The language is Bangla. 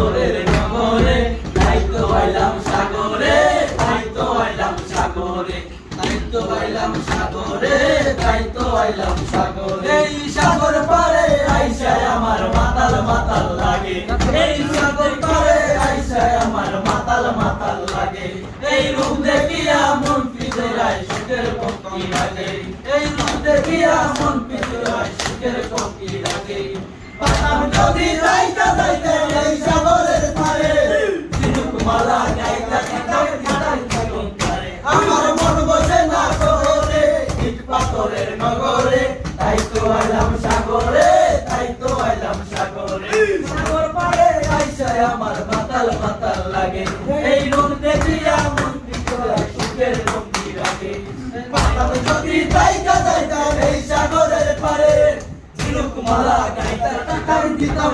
পাথরের নগরে, তাই তো আইলাম সাগরে, তাই তো আইলাম সাগরে, তাই তো আইলাম সাগরে, তাই তো আইলাম সাগরে। এই সাগর পারে আইসায় আমার মাতাল মাতাল লাগে, এই সাগর পারে আইসায় আমার মাতাল মাতাল লাগে। এই রূপ দেখিয়া মন পিছলায় সুখের পক্ষী লাগে, এই রূপ দেখিয়া মন পিছলায় সুখের পক্ষী লাগে। পাতাম যদি যাইতে যাইতে এই সাগরের পারে, ঝিনুক মালা গাইতে আমার মন বসে না শহরে, ইট পাথরের নগরে, তাই তো আইলাম সাগরে, তাই তো আইলাম সাগরে। সাগর পাড়ে আইসায় আমার মাতাল মাতাল লাগে, এই রূপ দেখিয়া মন পিছলায় সুখের পক্ষী লাগে। পাতাম যদি যাইতে যাইতে এই সাগরের পারে, ঝিনুক মালা গাইতে দিতাম